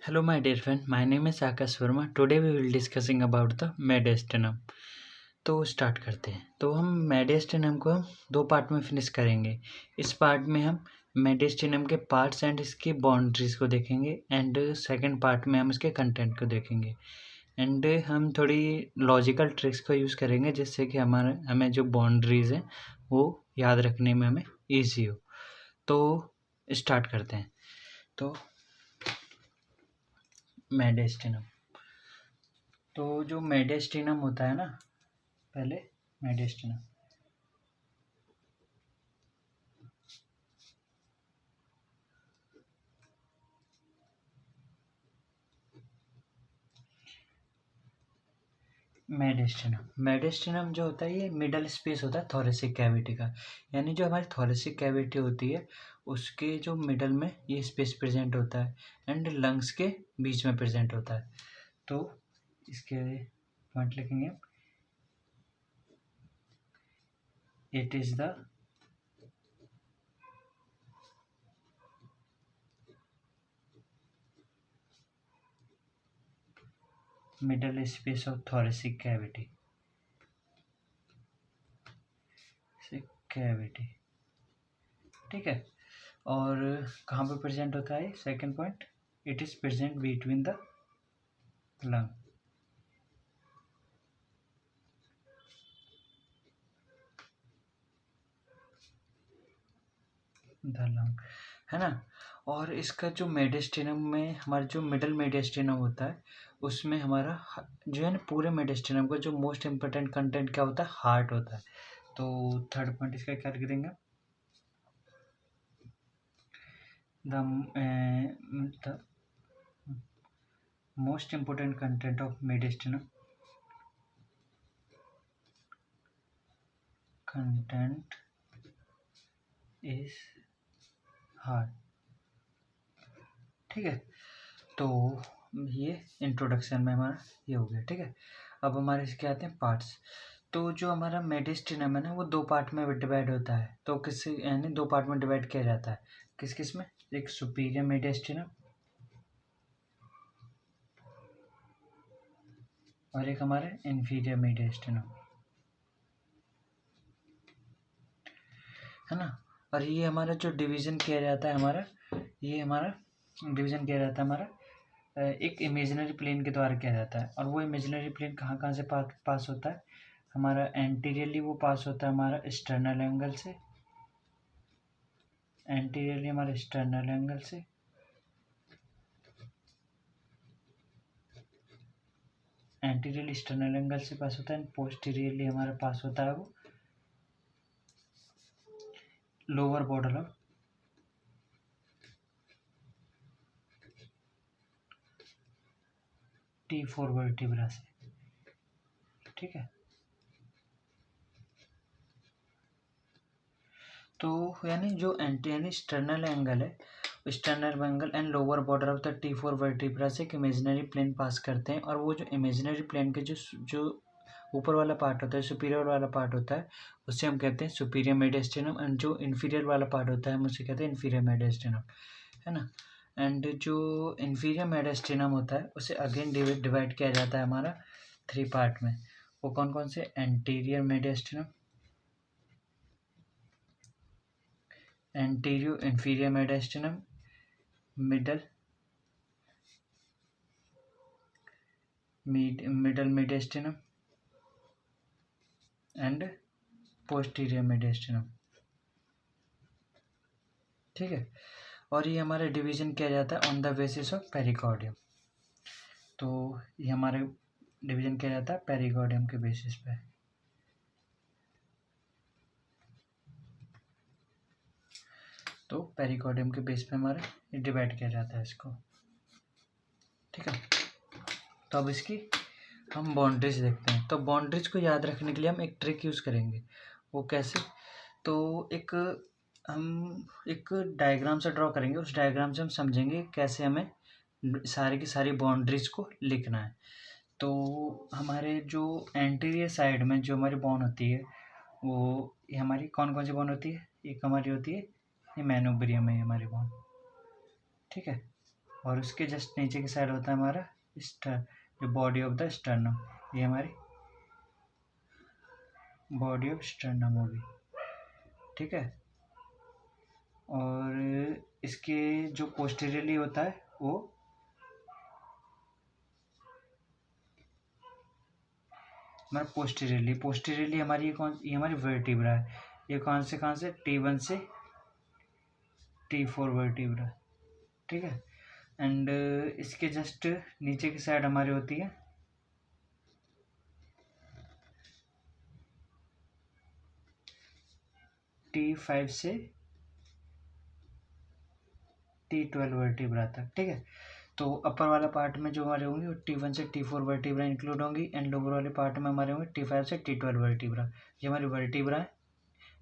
Hello, my dear friend. My name is Akash Verma. Today we will discussing about the मेडिस्टेनम। तो start करते हैं। तो हम मेडिस्टेनम को हम दो पार्ट में फिनिश करेंगे। इस पार्ट में हम मेडिस्टेनम के पार्ट्स एंड इसकी बाउंड्रीज को देखेंगे एंड सेकंड पार्ट में हम इसके कंटेंट को देखेंगे एंड हम थोड़ी लॉजिकल ट्रिक्स को यूज़ करेंगे जिससे कि हमें जो बाउंड्रीज हैं वो याद रखने में हमें ईजी हो। तो स्टार्ट करते हैं। तो मेडिस्टेनम, तो जो मेडिस्टेनम होता है ना, पहले मेडिस्टेनम मेडिस्टेनम जो होता है ये मिडल स्पेस होता है थोरेसिक कैविटी का। यानी जो हमारी थोरेसिक कैविटी होती है उसके जो मिडल में ये स्पेस प्रेजेंट होता है एंड लंग्स के बीच में प्रेजेंट होता है। तो इसके पॉइंट लिखेंगे, it is the middle space of thoracic cavity ठीक है। और कहाँ पे प्रेजेंट होता है? Second point, it is present between the lung. Lung है ना। और इसका जो मेडिस्टेनम में हमारा जो मिडल मेडिस्टेनम होता है उसमें हमारा जो है ना पूरे मेडिस्टेनम का जो मोस्ट इम्पोर्टेंट कंटेंट क्या होता है? हार्ट होता है। तो थर्ड पॉइंट इसका क्या लिख देंगे? The most important content of mediastinum content is heart. ठीक है। तो ये इंट्रोडक्शन में हमारा ये हो गया। ठीक है। अब हमारे इसके आते हैं पार्ट्स। तो जो हमारा मेडिस्टेनम है ना वो दो पार्ट में डिवाइड होता है। तो किस यानी दो पार्ट में डिवाइड किया जाता है। किस किस में? एक सुपीरियर मेडिस्टेनम और एक हमारे इंफीरियर मेडिस्टेनम, है ना। और ये हमारा जो डिवीज़न किया जाता है हमारा डिवीज़न किया जाता है हमारा एक इमेजिनरी प्लेन के द्वारा किया जाता है। और वो इमेजिनरी प्लेन कहाँ कहाँ से पास होता है? हमारा एंटीरियरली वो पास होता है हमारा एक्सटर्नल एंगल से, एंटीरियरली हमारे एक्सटर्नल एंगल से, एंटीरियरली एक्सटर्नल एंगल से पास होता है। पोस्टीरियरली हमारा पास होता है वो lower border of T4 vertebra से। ठीक है। तो यानी जो यानी एक्सटर्नल एंगल है, external angle and lower border of the T4 vertebra से एक इमेजिनरी प्लेन पास करते हैं। और वो जो इमेजिनरी प्लेन के जो ऊपर वाला पार्ट होता है, सुपीरियर वाला पार्ट होता है, उससे हम कहते हैं सुपीरियर मेडिस्टेनम। एंड जो इन्फीरियर वाला पार्ट होता है हम उसे कहते हैं इन्फीरियर मेडिस्टेनम, है ना। एंड जो इन्फीरियर मेडिस्टेनम होता है उसे अगेन डिवाइड किया जाता है हमारा थ्री पार्ट में। वो कौन कौन से? Anterior mediastinum, anterior inferior mediastinum, middle mediastinum and posterior mediastinum. ठीक है। और ये हमारा डिवीजन किया जाता है on the basis of pericardium. तो ये हमारे डिवीजन किया जाता है पेरिकार्डियम के बेसिस पे। तो पेरिकार्डियम के बेस पे हमारे डिवाइड किया जाता है इसको। ठीक है। तो अब इसकी हम बाउंड्रीज देखते हैं। तो बाउंड्रीज को याद रखने के लिए हम एक ट्रिक यूज़ करेंगे। वो कैसे? तो हम एक डायग्राम से ड्रॉ करेंगे। उस डायग्राम से हम समझेंगे कैसे हमें सारी की सारी बाउंड्रीज को लिखना है। तो हमारे जो एंटीरियर साइड में जो हमारी बॉन होती है वो ये हमारी कौन कौन सी बॉन होती है? एक हमारी होती है ये मैनोब्रियम है हमारी बॉन। ठीक है। और उसके जस्ट नीचे की साइड होता है हमारा जो बॉडी ऑफ द स्टर्नम, ये हमारी बॉडी ऑफ स्टर्नम होगी, ठीक है। और इसके जो पोस्टीरियरली होता है वो हमारा पोस्टीरियरली हमारी ये हमारी वर्टिब्रा है। ये कहाँ से T1 से T4 वर्टिब्रा, ठीक है। एंड इसके जस्ट नीचे की साइड हमारी होती है T5 से T12 वर्टिब्रा तक, ठीक है। तो अपर वाला पार्ट में जो हमारे होंगे वो T1 से T4 वर्टिब्रा इंक्लूड होंगी, एंड लोअर वाले पार्ट में हमारे होंगे T5 से T12 वर्टिब्रा। ये हमारी वर्टिब्रा है।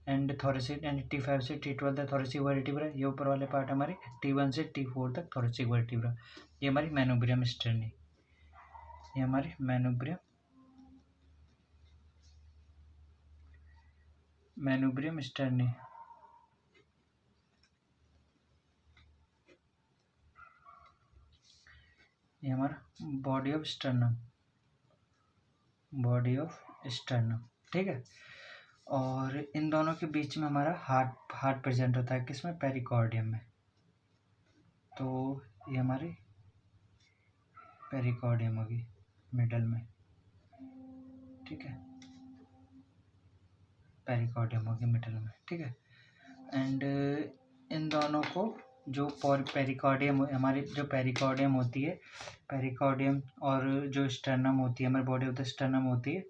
एंड थोरेसिक यानी T5 से T12 तक थोरेसिक वर्टिब्रा। ये ऊपर वाले पार्ट हमारे T1 से T4 तक थोरेसिक वर्टिब्रा। ये हमारी मैनोब्रियम स्टर्नी, ये हमारी मैनोब्रियम स्टर्नी। ये हमारा बॉडी ऑफ स्टर्नम, ठीक है। और इन दोनों के बीच में हमारा हार्ट प्रेजेंट होता है, किसमें? पेरिकॉर्डियम में। तो ये हमारी पेरिकॉर्डियम होगी मिडल में, ठीक है। पेरिकॉर्डियम होगी मिडल में, ठीक है। एंड इन दोनों को जो पेरिकॉर्डियम हमारी जो पेरिकॉर्डियम होती है, पेरिकॉर्डियम और जो स्टर्नम होती है, हमारी बॉडी ऑफ द स्टर्नम होती है,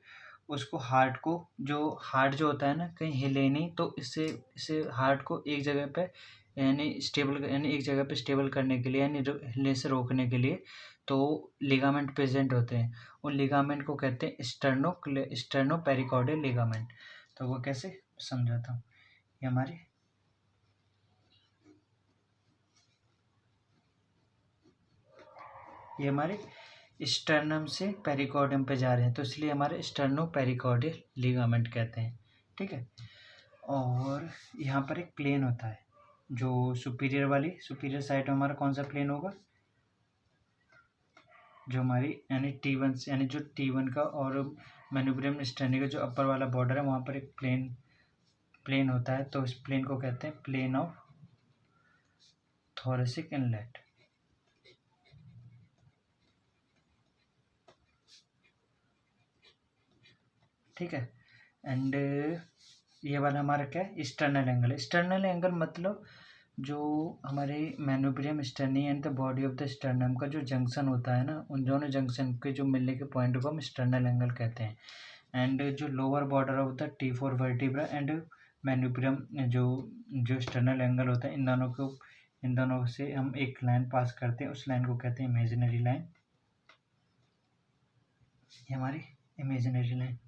उसको हार्ट जो होता है ना, कहीं हिले नहीं, तो इससे हार्ट को एक जगह पे यानी एक जगह पे स्टेबल करने के लिए, यानी हिलने से रोकने के लिए तो लिगामेंट प्रेजेंट होते हैं। उन लिगामेंट को कहते हैं स्टर्नो पेरिकॉर्डियल लिगामेंट। तो वो कैसे समझाता हूँ। ये हमारे स्टर्नम से पेरिकॉर्डियम पे जा रहे हैं, तो इसलिए हमारे स्टर्नो पेरिकॉर्डियल लिगामेंट कहते हैं, ठीक है। और यहाँ पर एक प्लेन होता है, जो सुपीरियर साइड में हमारा कौन सा प्लेन होगा? जो हमारी यानी T1 यानी जो T1 का और मैन्युब्रियम स्टर्नी का जो अपर वाला बॉर्डर है, वहाँ पर एक प्लेन होता है। तो इस प्लेन को कहते हैं प्लेन ऑफ थोरेसिक इनलेट, ठीक है। एंड ये वाला हमारा क्या है? स्टर्नल एंगल मतलब जो हमारे manubrium sterni and the body of the sternum का जो जंक्शन होता है ना, उन दोनों जंक्शन के जो मिलने के पॉइंट को हम स्टर्नल एंगल कहते हैं। एंड जो lower border of the T4 vertebra and manubrium जो स्टर्नल एंगल होता है, इन दोनों से हम एक लाइन पास करते हैं, उस लाइन को कहते हैं इमेजिनरी लाइन। ये हमारी इमेजिनरी लाइन,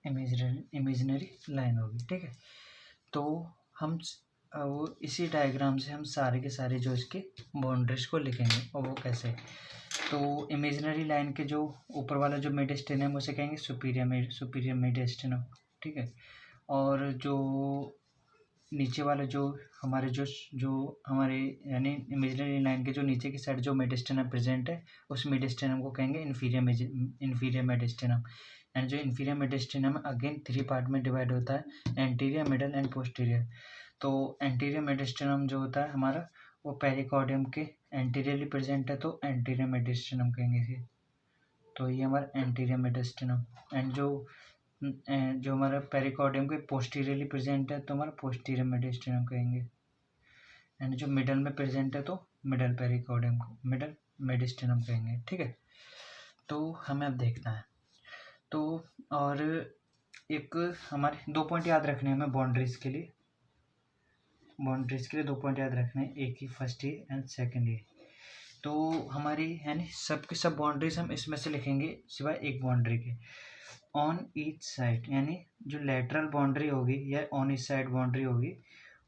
इमेजिनरी लाइन होगी, ठीक है। तो हम वो इसी डायग्राम से हम सारे के सारे जो इसके बाउंड्रीज को लिखेंगे, और वो कैसे? तो इमेजिनरी लाइन के जो ऊपर वाला जो मेडिस्टेनम है उसे कहेंगे सुपीरियर मेडिस्टेनम, ठीक है। और जो नीचे वाला जो हमारे यानी इमेजिनरी लाइन के जो नीचे की साइड जो मेडिस्टेनम प्रेजेंट है, उस मेडिस्टेनम को कहेंगे इन्फीरियर मेडिस्टेनम। एंड जो इन्फीरियर मेडिस्टेनम अगेन 3 पार्ट में डिवाइड होता है, एंटीरियर, मिडल एंड पोस्टीरियर। तो एंटीरियर मेडिस्टेनम जो होता है हमारा, वो पेरिकॉर्डियम के एंटीरियरली प्रेजेंट है, तो एंटीरियर मेडिस्टेनम कहेंगे इसे। तो ये हमारा एंटीरियर मेडिस्टेनम। एंड जो हमारा पेरिकॉर्डियम के पोस्टीरियरली प्रेजेंट है, तो हमारा पोस्टीरियर मेडिस्टेनम कहेंगे। एंड जो मिडल में प्रेजेंट है, तो मिडल पेरिकॉर्डियम को मिडल मेडिस्टेनम कहेंगे, ठीक है। तो हमें अब देखना है, तो और एक हमारे 2 पॉइंट याद रखने हैं हमें बाउंड्रीज के लिए 2 पॉइंट याद रखने हैं, एक ही first year and second year. तो हमारी यानी सबके सब बाउंड्रीज हम इसमें से लिखेंगे सिवाय एक बाउंड्री के। ऑन ईच साइड, यानी जो लेटरल बाउंड्री होगी या ऑन ईच साइड बाउंड्री होगी,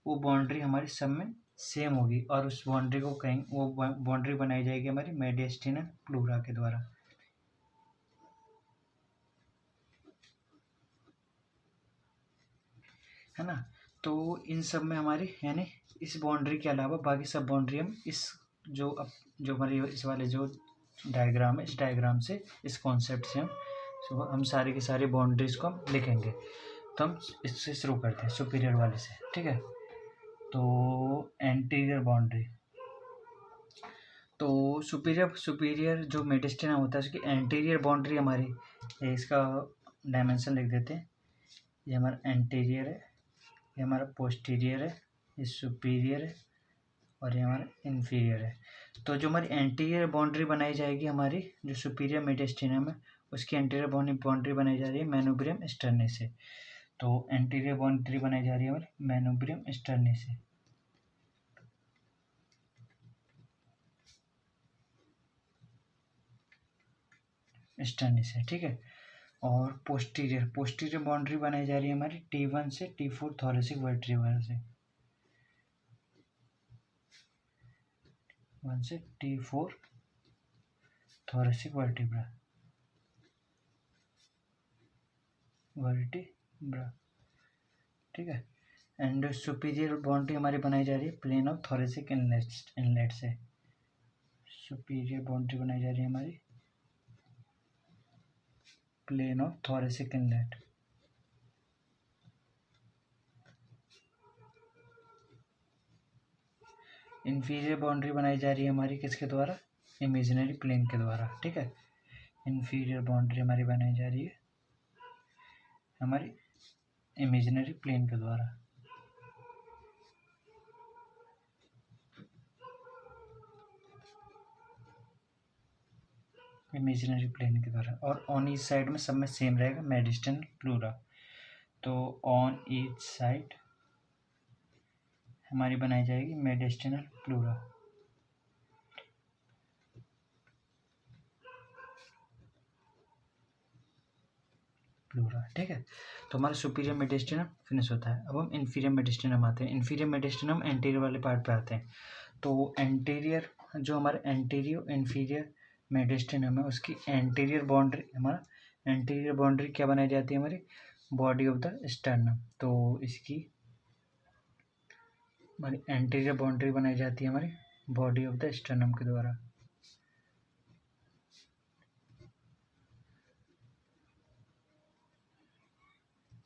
वो बाउंड्री हमारी सब में सेम होगी, और उस बाउंड्री को कहेंगे, वो बाउंड्री बनाई जाएगी हमारी मेडिस्टेनल प्लूरा के द्वारा। है ना। तो इन सब में हमारी यानी इस बाउंड्री के अलावा बाकी सब बाउंड्री हम इस जो हमारी इस वाले जो डायग्राम है, इस डायग्राम से, इस कॉन्सेप्ट से हम सारी की सारी बाउंड्रीज को हम लिखेंगे। तो हम इससे शुरू करते हैं सुपीरियर वाले से, ठीक है। तो एंटीरियर बाउंड्री, तो सुपीरियर जो मेडिस्टेनम होता है उसकी एंटीरियर बाउंड्री हमारी, इसका डायमेंशन लिख देते हैं। ये हमारा एंटीरियर है, ये हमारा पोस्टीरियर है, ये सुपीरियर है और ये हमारा इन्फीरियर है। तो जो हमारी एंटीरियर बाउंड्री बनाई जाएगी हमारी जो सुपीरियर मेडिस्टेनम है उसकी एंटीरियर बाउंड्री बनाई जा रही है मैनुब्रियम स्टर्नी से। तो एंटीरियर बाउंड्री बनाई जा रही है हमारी मैनुब्रियम स्टर्नी से। स्टर्नी से, ठीक है। और पोस्टीरियर बाउंड्री बनाई जा रही है हमारी T1 से T4 थोरेसिक वर्टिब्रा से, 1 से T4 थोरेसिक वर्टिब्रा, ठीक है। एंड सुपीरियर बाउंड्री हमारी बनाई जा रही है प्लेन ऑफ थोरेसिक इनलेट से। सुपीरियर बाउंड्री बनाई जा रही है हमारी plane of thoracic inlet. Inferior boundary बनाई जा रही है हमारी किसके द्वारा, इमेजिनरी प्लेन के द्वारा, ठीक है। इन्फीरियर बाउंड्री हमारी बनाई जा रही है हमारी इमेजिनरी प्लेन के द्वारा। इमेजिनरी प्लेन के द्वारा। और ऑन ईच साइड में सब में सेम रहेगा मेडिस्टेनल प्लूरा। तो ऑन ईच साइड हमारी बनाई जाएगी मेडिस्टेनल प्लूरा। ठीक है। तो हमारा सुपीरियर मेडिस्टेनम फिनिश होता है। अब हम इन्फीरियर मेडिस्टेनम आते हैं। इन्फीरियर मेडिस्टेनम एंटीरियर वाले पार्ट पे आते हैं। तो एंटीरियर जो हमारा एंटीरियर इन्फीरियर मेडिस्टेनम है उसकी एंटीरियर बाउंड्री क्या बनाई जाती है हमारी बॉडी ऑफ द स्टर्नम। तो इसकी हमारी एंटीरियर बाउंड्री बनाई जाती है हमारी बॉडी ऑफ द स्टर्नम के द्वारा।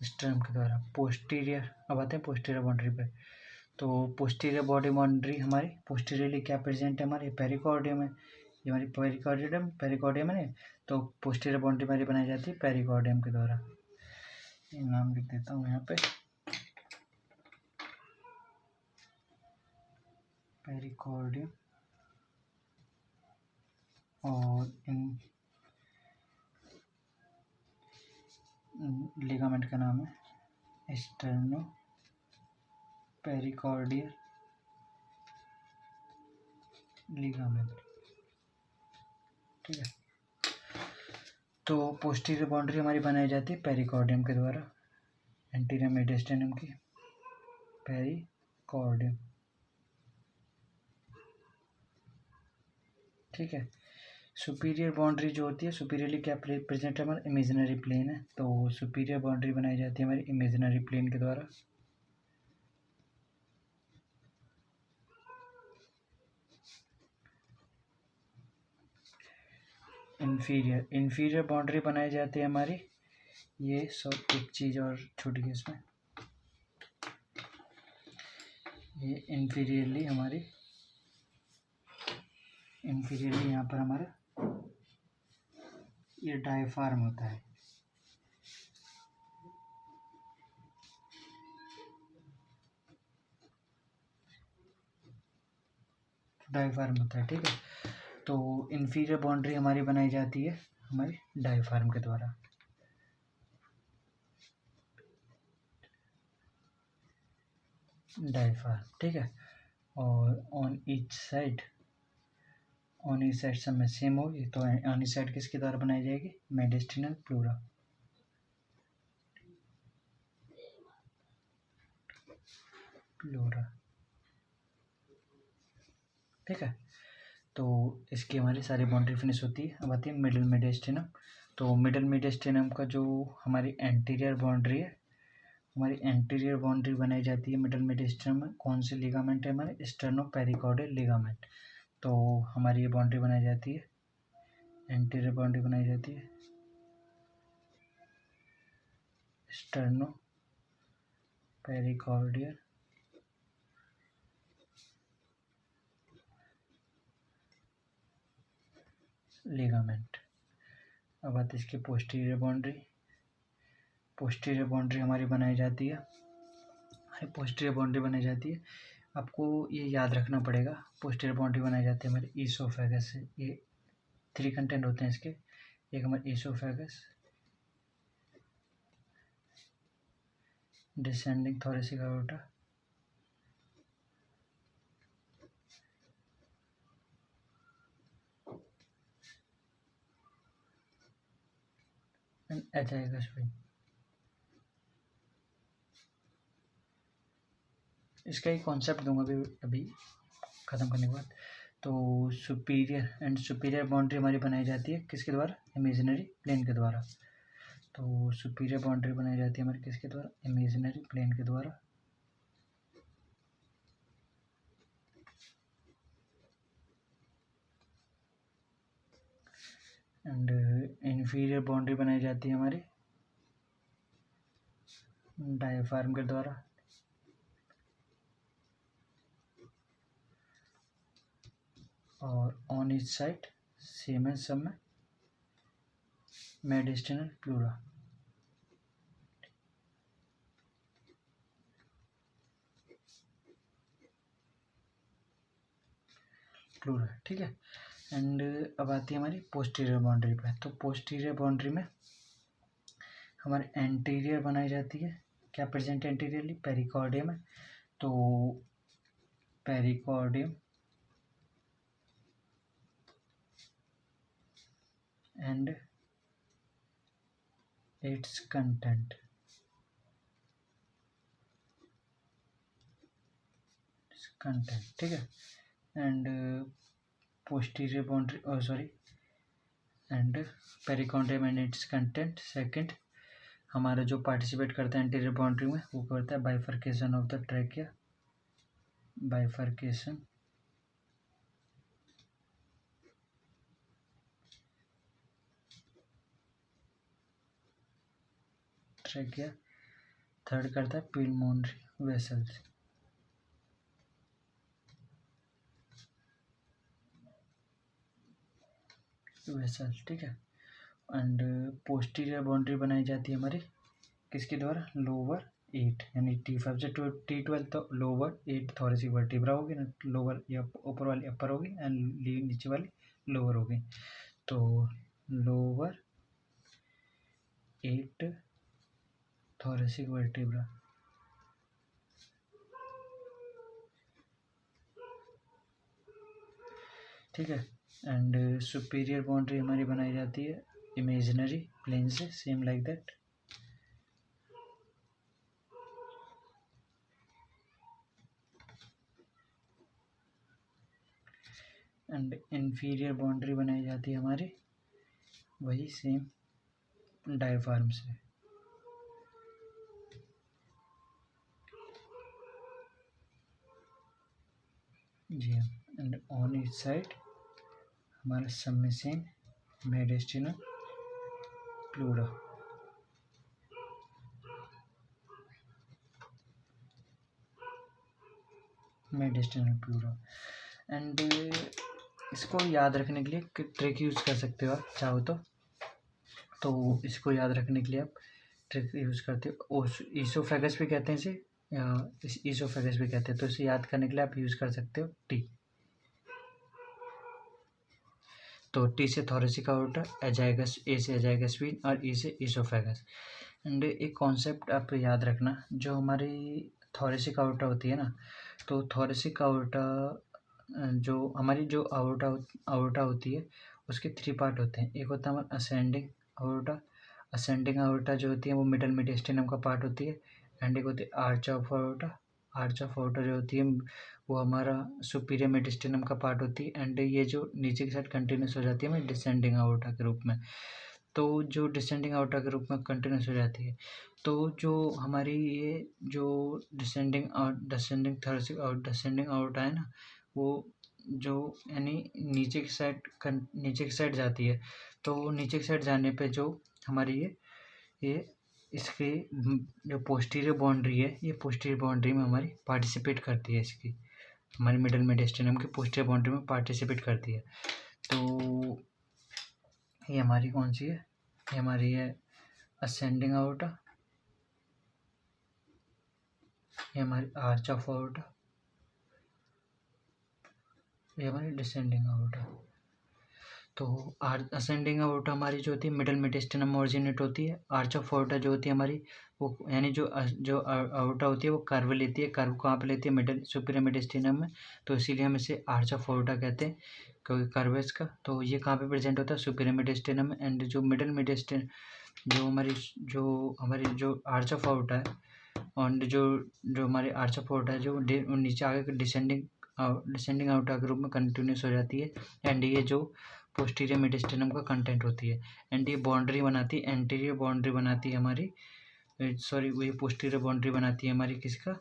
स्टर्नम के द्वारा। पोस्टीरियर, अब आते हैं पोस्टीरियर बाउंड्री पे। तो पोस्टीरियर बॉडी बाउंड्री हमारी पोस्टीरियरली क्या प्रेजेंट है हमारे पेरिकॉर्डियम है। ये हमारी पेरिकॉर्डियम है। तो पोस्टीरियर बाउंड्री हमारी बनाई जाती है पेरिकॉर्डियम के द्वारा। ये नाम लिख देता हूँ यहाँ पे, पेरिकॉर्डियम। और इन लिगामेंट का नाम है स्टर्नो पेरिकॉर्डियल लिगामेंट, ठीक है। तो पोस्टीरियर बाउंड्री हमारी बनाई जाती है पेरिकॉर्डियम के द्वारा, एंटीरियर मेडिस्टेनम की पेरिकॉर्डियम, ठीक है। सुपीरियर बाउंड्री जो होती है सुपीरियरली क्या प्रेजेंट है हमारा इमेजिनरी प्लेन है। तो सुपीरियर बाउंड्री बनाई जाती है हमारी इमेजिनरी प्लेन के द्वारा। इन्फीरियर बाउंड्री बनाई जाती है हमारी, ये सब एक चीज़ और छोटी है इसमें, ये इन्फीरियरली यहाँ पर हमारा ये डायफ्राम होता है। डायफ्राम होता है, ठीक है। तो इन्फीरियर बाउंड्री हमारी बनाई जाती है हमारी डायफ्राम के द्वारा। डायफ्राम, ठीक है। और ऑन ईच साइड सब में सेम होगी। तो ऑन ईच साइड किसके द्वारा बनाई जाएगी मेडिस्टेनल प्लूरा, ठीक है। तो इसकी हमारी सारी बाउंड्री फिनिश होती है। अब आती है मिडिल मेडिस्टेनम। तो मिडिल मेडिस्टेनम का जो हमारी एंटीरियर बाउंड्री है हमारी एंटीरियर बाउंड्री बनाई जाती है मिडल मेडिस्टम में। कौन से लिगामेंट है हमारे? स्टर्नोपेरिकॉर्डियल लिगामेंट। तो हमारी ये बाउंड्री बनाई जाती है, एंटीरियर बाउंड्री बनाई जाती है स्टर्नोपेरिकॉर्डियल लिगामेंट। अब आते इसकी पोस्टीरियर बाउंड्री। पोस्टीरियर बाउंड्री हमारी बनाई जाती है, पोस्टीरियर बाउंड्री बनाई जाती है, आपको ये याद रखना पड़ेगा। पोस्टीरियर बाउंड्री बनाई जाती है हमारे ईसोफेगस से। ये 3 कंटेंट होते हैं इसके, एक हमारे oesophagus, descending thoracic aorta, and azygos vein. इसका एक कॉन्सेप्ट दूंगा अभी ख़त्म करने के बाद। तो सुपीरियर बाउंड्री हमारी बनाई जाती है किसके द्वारा? इमेजिनरी प्लेन के द्वारा। तो सुपीरियर बाउंड्री बनाई जाती है हमारी किसके द्वारा? इमेजिनरी प्लेन के द्वारा। एंड इन्फीरियर बाउंड्री बनाई जाती है हमारी डायफ्राम के द्वारा। और ऑन ईच साइड सेम है सब में मेडिस्टिनल प्लूरा। ठीक है। एंड अब आती है हमारी पोस्टीरियर बाउंड्री पे। तो पोस्टीरियर बाउंड्री में हमारे एंटीरियर बनाई जाती है। क्या प्रेजेंट एंटीरियरली? पेरिकॉर्डियम है। तो पेरिकॉर्डियम एंड इट्स कंटेंट, ठीक है। And posterior boundary and pericardium and it's content. Second, हमारा जो पार्टिसिपेट करता है एंटीरियर बाउंड्री में वो करता है bifurcation of the trachea, bifurcation trachea. Third करता है पिल्मोनरी वेसल्स, ठीक है। एंड पोस्टीरियर बाउंड्री बनाई जाती है हमारी किसके द्वारा? लोअर 8 यानी T5 से T12। तो लोअर 8 थोरेसिक वर्टिब्रा होगी ना, लोअर या ऊपर वाली अपर होगी एंड नीचे वाली लोअर होगी। तो लोअर 8 थोरेसिक वर्टिब्रा, ठीक है। एंड सुपीरियर बाउंड्री हमारी बनाई जाती है इमेजिनरी प्लेन से, same like that. And inferior boundary बनाई जाती है हमारी वही सेम डायफ्राम से। जी हाँ। एंड ऑन ईच साइड हमारा सब में सेम मेडिस्टिनल प्लूरा। मेडिस्टिनल प्लूरा। एंड इसको याद रखने के लिए ट्रिक यूज़ कर सकते हो आप चाहो तो इसको याद रखने के लिए आप ट्रिक यूज़ करते हो। ईसोफेगस भी कहते हैं इसे, ईसोफेगस भी कहते हैं। तो इसे याद करने के लिए आप यूज़ कर सकते हो टी। तो टी से थोरेसिक अयोर्टा, एजाइगस, ए से एजाइगस वेन और ई से ईसोफेगस। एंड एक कॉन्सेप्ट आप याद रखना, जो हमारी थोरेसिक अयोर्टा होती है ना, तो थोरेसिक अयोर्टा जो हमारी जो अयोर्टा होती है उसके 3 पार्ट होते हैं। एक होता है हमारा असेंडिंग अयोर्टा। असेंडिंग अयोर्टा जो होती है वो मिडल मेडिस्टिनम का पार्ट होती है। एंड एक होती है आर्च ऑफ अयोर्टा। आर्च ऑफ अयोर्टा जो होती है वो हमारा सुपीरियर मेडिस्टिनम का पार्ट होती है। एंड ये जो नीचे की साइड कंटिन्यूस हो जाती है हमारी डिसेंडिंग अयोर्टा के रूप में। तो जो डिसेंडिंग आउटा के रूप में कंटिन्यूस हो जाती है। तो जो हमारी ये जो डिसेंडिंग आउटा है ना, वो जो यानी नीचे की साइड जाती है। तो नीचे की साइड जाने पे जो हमारी ये इसकी जो पोस्टीरियर बाउंड्री है, ये पोस्टीरियर बाउंड्री में हमारी पार्टिसिपेट करती है, इसकी हमारी मिडल मेडिस्टेनम की पोस्टीरियर बाउंड्री में पार्टिसिपेट करती है। तो ये हमारी कौन सी है? ये हमारी है असेंडिंग आउटा, ये हमारी आर्च ऑफ आउटा, ये हमारी डिसेंडिंग आउटा। तो असेंडिंग आउटा हमारी जो होती है मिडल मेडिस्टेनम ऑरिजिनेट होती है। आर्च ऑफ आउटा जो होती है हमारी, वो यानी जो आउटा होती है वो कर्व लेती है। कर्व कहाँ पे लेती है? मिडल सुपीरियर मेडिस्टेनम में। तो इसीलिए हम इसे आर्च ऑफ आउटा कहते हैं, क्योंकि कर्व है इसका। तो ये कहाँ पे प्रेजेंट होता है? सुपीरियर मेडिस्टेनम में। एंड जो मिडल मेडिस्टेन जो हमारी जो आर्च ऑफ आउटा है, और जो हमारी आर्च ऑफ आउटा है जो नीचे आगे डिसेंडिंग आउटा के रूप में कंटिन्यूस हो जाती है। एंड ये जो पोस्टीरियर मेडिस्टेनम का कंटेंट होती है। एंड ये बाउंड्री बनाती है, एंटीरियर बाउंड्री बनाती है हमारी, सॉरी वही पोस्टीरियर बाउंड्री बनाती है हमारी, किसका?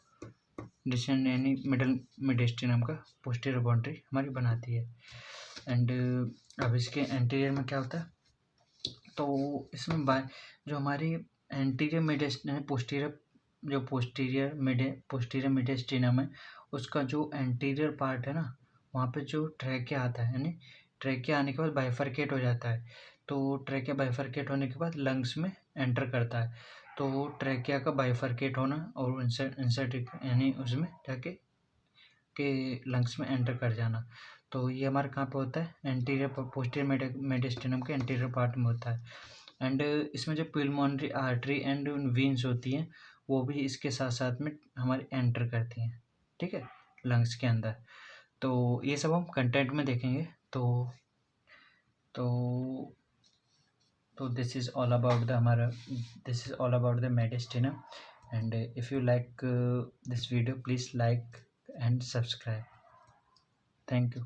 डिसेंड यानी मिडल मेडिस्टेनम का पोस्टीरियर बाउंड्री हमारी बनाती है। एंड अब इसके एंटीरियर में क्या होता है? तो इसमें जो हमारी एंटीरियर मेडिस्टेनम पोस्टीरियर मेडिस्टेनम है, उसका जो एंटीरियर पार्ट है ना, वहाँ पे जो ट्रैकिया आता है, यानी ट्रैकिया आने के बाद बाइफरकेट हो जाता है। तो ट्रैकिया बाइफरकेट होने के बाद लंग्स में एंटर करता है। तो ट्रैकिया का बाइफरकेट होना और इंसर्ट यानी उसमें जाके के लंग्स में एंटर कर जाना। तो ये हमारे कहाँ पे होता है? एंटीरियर पोस्टीरियर मेडिस्टेनम के एंटीरियर पार्ट में होता है। एंड इसमें जो पुल्मोनरी आर्टरी एंड वीन्स होती हैं, वो भी इसके साथ साथ में हमारे एंटर करती हैं, ठीक है, लंग्स के अंदर। तो ये सब हम कंटेंट में देखेंगे। तो this is all about the mediastinum. And if you like this video, please like and subscribe. Thank you.